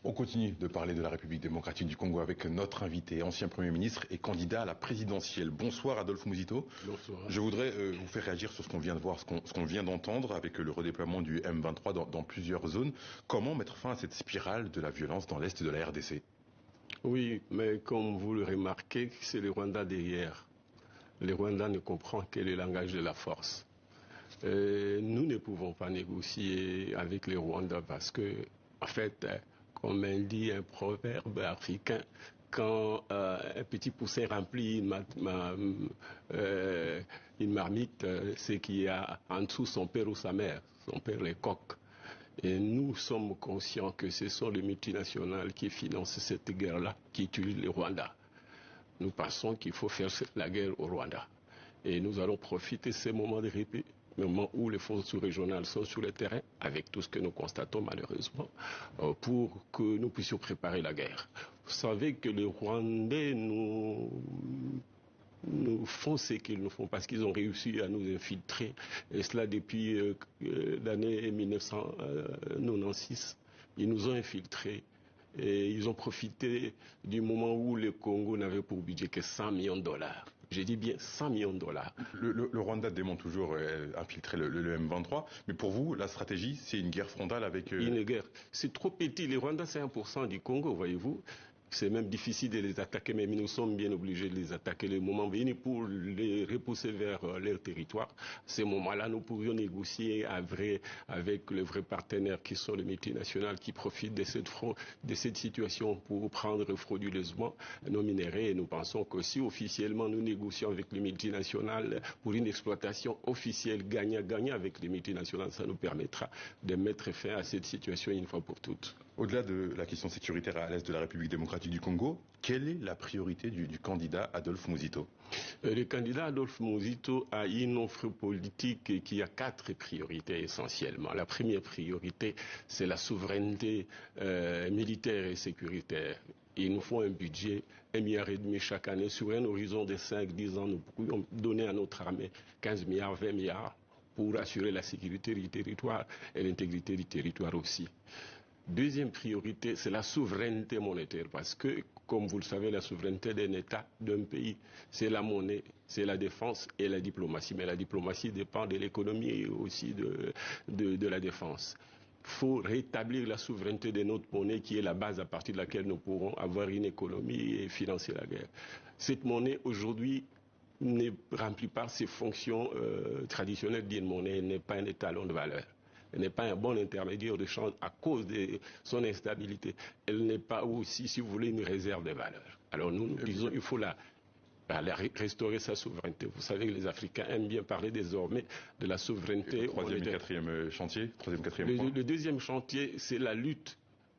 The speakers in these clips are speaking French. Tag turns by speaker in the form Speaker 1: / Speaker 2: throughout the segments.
Speaker 1: On continue de parler de la République démocratique du Congo avec notre invité, ancien Premier ministre et candidat à la présidentielle. Bonsoir Adolphe Muzito.
Speaker 2: Bonsoir.
Speaker 1: Je voudrais vous faire réagir sur ce qu'on vient de voir, ce qu'on vient d'entendre avec le redéploiement du M23 dans plusieurs zones. Comment mettre fin à cette spirale de la violence dans l'Est de la RDC?
Speaker 2: Oui, mais comme vous le remarquez, c'est le Rwanda derrière. Le Rwanda ne comprend que le langage de la force. Nous ne pouvons pas négocier avec le Rwanda parce que, en fait, comme dit un proverbe africain, quand un petit poussin remplit une marmite, c'est qu'il y a en dessous son père ou sa mère, son père les coqs. Et nous sommes conscients que ce sont les multinationales qui financent cette guerre-là, qui tuent le Rwanda. Nous pensons qu'il faut faire la guerre au Rwanda. Et nous allons profiter de ces moments de répit, moment où les forces sous-régionales sont sur le terrain, avec tout ce que nous constatons malheureusement, pour que nous puissions préparer la guerre. Vous savez que les Rwandais nous font ce qu'ils nous font parce qu'ils ont réussi à nous infiltrer, et cela depuis l'année 1996. Ils nous ont infiltrés. Et ils ont profité du moment où le Congo n'avait pour budget que 100 millions de dollars. J'ai dit bien 100 millions de dollars.
Speaker 1: Le Rwanda dément toujours infiltrer le M23, mais pour vous, la stratégie, c'est une guerre frontale avec...
Speaker 2: Une guerre. C'est trop petit. Le Rwanda, c'est 1% du Congo, voyez-vous. C'est même difficile de les attaquer, mais nous sommes bien obligés de les attaquer le moment venu pour les repousser vers leur territoire. À ce moment-là, nous pourrions négocier avec les vrais partenaires qui sont les multinationales qui profitent de cette situation pour prendre frauduleusement nos minéraux. Et nous pensons que si officiellement nous négocions avec les multinationales pour une exploitation officielle gagnant-gagnant avec les multinationales, ça nous permettra de mettre fin à cette situation une fois pour toutes.
Speaker 1: Au-delà de la question sécuritaire à l'est de la République démocratique du Congo, quelle est la priorité du candidat Adolphe Muzito?
Speaker 2: Le candidat Adolphe Muzito a une offre politique qui a 4 priorités essentiellement. La première priorité, c'est la souveraineté militaire et sécuritaire. Il nous faut un budget 1,5 milliard chaque année. Sur un horizon de 5-10 ans, nous pourrions donner à notre armée 15 milliards, 20 milliards pour assurer la sécurité du territoire et l'intégrité du territoire aussi. Deuxième priorité, c'est la souveraineté monétaire, parce que, comme vous le savez, la souveraineté d'un État, d'un pays, c'est la monnaie, c'est la défense et la diplomatie. Mais la diplomatie dépend de l'économie et aussi de la défense. Il faut rétablir la souveraineté de notre monnaie, qui est la base à partir de laquelle nous pourrons avoir une économie et financer la guerre. Cette monnaie, aujourd'hui, ne remplit pas ses fonctions traditionnelles d'une monnaie, elle n'est pas un étalon de valeur. Elle n'est pas un bon intermédiaire de change à cause de son instabilité. Elle n'est pas aussi, si vous voulez, une réserve de valeur. Alors nous disons qu'il faut restaurer sa souveraineté. Vous savez que les Africains aiment bien parler désormais de la souveraineté.
Speaker 1: Troisième et quatrième chantier, point.
Speaker 2: Le deuxième chantier, c'est la lutte.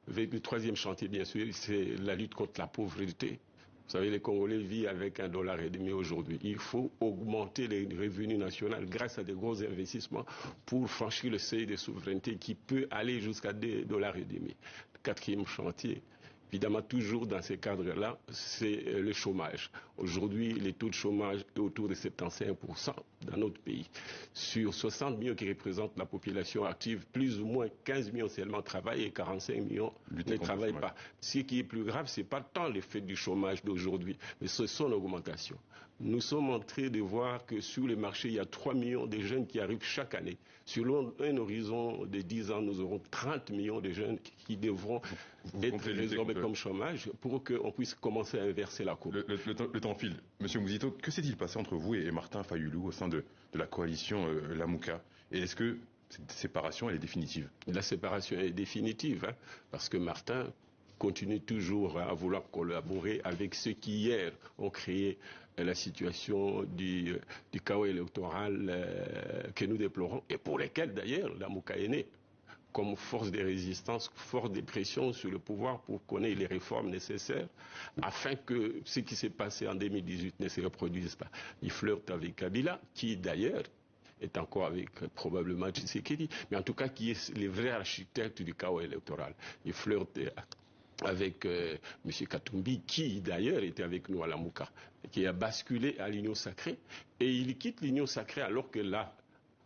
Speaker 2: Le troisième chantier, bien sûr, c'est la lutte contre la pauvreté. Vous savez, les Congolais vivent avec $1,50 aujourd'hui. Il faut augmenter les revenus nationaux grâce à de gros investissements pour franchir le seuil de souveraineté qui peut aller jusqu'à $2,50. Quatrième chantier, évidemment, toujours dans ces cadres-là, c'est le chômage. Aujourd'hui, le taux de chômage est autour de 75% dans notre pays. Sur 60 millions qui représentent la population active, plus ou moins 15 millions seulement travaillent et 45 millions ne travaillent pas. Ce qui est plus grave, ce n'est pas tant l'effet du chômage d'aujourd'hui, mais c'est son augmentation. Nous sommes en train de voir que sur le marché, il y a 3 millions de jeunes qui arrivent chaque année. Sur un horizon de 10 ans, nous aurons 30 millions de jeunes qui devront être résorbés comme chômage pour qu'on puisse commencer à inverser la courbe.
Speaker 1: Le temps file. Monsieur Muzito, que s'est-il passé entre vous et Martin Fayulu au sein de la coalition Lamuka? Et est-ce que cette séparation elle est définitive?
Speaker 2: La séparation est définitive, parce que Martin continue toujours à vouloir collaborer avec ceux qui hier ont créé la situation du chaos électoral que nous déplorons et pour lesquels d'ailleurs Lamuka est né comme force de résistance, force de pression sur le pouvoir pour connaître les réformes nécessaires afin que ce qui s'est passé en 2018 ne se reproduise pas. Il flirte avec Kabila, qui d'ailleurs est encore avec probablement Tshisekedi, mais en tout cas qui est le vrai architecte du chaos électoral. Il flirte avec M. Katumbi, qui d'ailleurs était avec nous à Lamuka, qui a basculé à l'Union sacrée, et il quitte l'Union sacrée alors que là,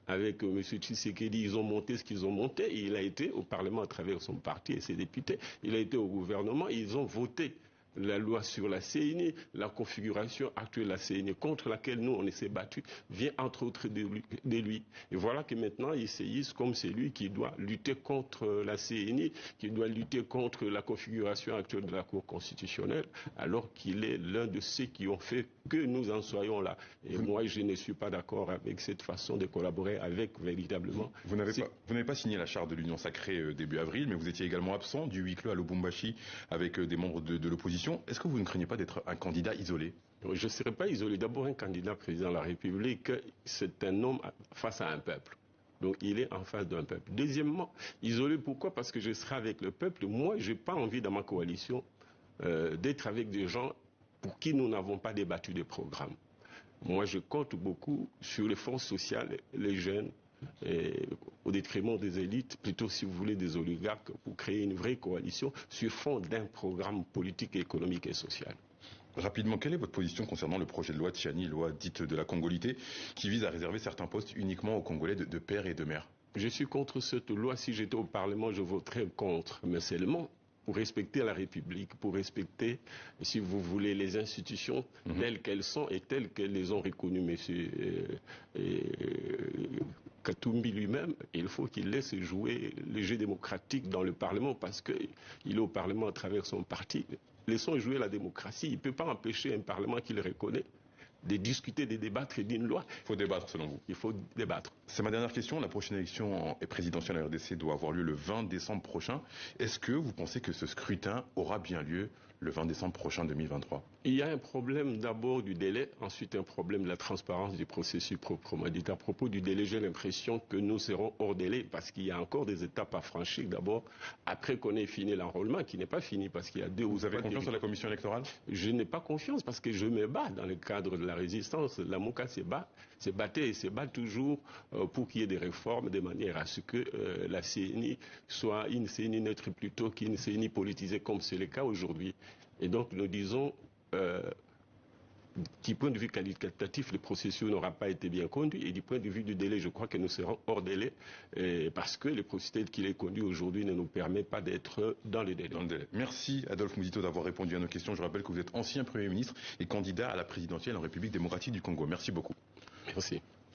Speaker 2: avec M. Tshisekedi, ils ont monté ce qu'ils ont monté. Et il a été au Parlement à travers son parti et ses députés. Il a été au gouvernement. Ils ont voté la loi sur la CENI, la configuration actuelle de la CENI, contre laquelle nous, on s'est battu, vient entre autres de lui. Et voilà que maintenant, il séisse comme c'est lui qui doit lutter contre la CENI, qui doit lutter contre la configuration actuelle de la Cour constitutionnelle, alors qu'il est l'un de ceux qui ont fait que nous en soyons là. Et moi, je ne suis pas d'accord avec cette façon de collaborer avec, véritablement.
Speaker 1: Vous n'avez pas signé la charte de l'Union sacrée début avril, mais vous étiez également absent du huis clos à Lubumbashi avec des membres de l'opposition. Est-ce que vous ne craignez pas d'être un candidat isolé?
Speaker 2: Je ne serai pas isolé. D'abord, un candidat président de la République, c'est un homme face à un peuple. Donc, il est en face d'un peuple. Deuxièmement, isolé, pourquoi? Parce que je serai avec le peuple. Moi, je n'ai pas envie dans ma coalition d'être avec des gens pour qui nous n'avons pas débattu des programmes. Moi, je compte beaucoup sur les fonds sociaux, les jeunes, au détriment des élites, plutôt si vous voulez des oligarques, pour créer une vraie coalition sur fond d'un programme politique, économique et social.
Speaker 1: Rapidement, quelle est votre position concernant le projet de loi Tchiani, loi dite de la Congolité, qui vise à réserver certains postes uniquement aux Congolais de père et de mère?
Speaker 2: Je suis contre cette loi. Si j'étais au Parlement, je voterais contre. Mais seulement pour respecter la République, pour respecter, si vous voulez, les institutions telles qu'elles sont et telles qu'elles les ont reconnues. Monsieur Katumbi lui-même, il faut qu'il laisse jouer le jeu démocratique dans le Parlement parce qu'il est au Parlement à travers son parti. Laissons jouer la démocratie. Il ne peut pas empêcher un Parlement qui le reconnaît de discuter, de débattre d'une loi.
Speaker 1: Il faut débattre selon vous?
Speaker 2: Il faut débattre.
Speaker 1: C'est ma dernière question. La prochaine élection présidentielle à RDC doit avoir lieu le 20 décembre prochain. Est-ce que vous pensez que ce scrutin aura bien lieu le 20 décembre prochain 2023?
Speaker 2: Il y a un problème d'abord du délai, ensuite un problème de la transparence du processus proprement dit. À propos du délai, j'ai l'impression que nous serons hors délai parce qu'il y a encore des étapes à franchir. D'abord, après qu'on ait fini l'enrôlement, qui n'est pas fini parce qu'il y a deux ou trois...
Speaker 1: Vous avez confiance en la commission électorale?
Speaker 2: Je n'ai pas confiance parce que je me bats dans le cadre de la résistance. La MOCA se battait et se bat toujours pour qu'il y ait des réformes de manière à ce que la CENI soit une CENI neutre plutôt qu'une CENI politisée comme c'est le cas aujourd'hui. Et donc nous disons, du point de vue qualitatif, le processus n'aura pas été bien conduit. Et du point de vue du délai, je crois que nous serons hors délai parce que le processus qu'il est conduit aujourd'hui ne nous permet pas d'être dans le délai.
Speaker 1: Merci Adolphe Muzito d'avoir répondu à nos questions. Je rappelle que vous êtes ancien Premier ministre et candidat à la présidentielle en République démocratique du Congo. Merci beaucoup.
Speaker 2: Merci.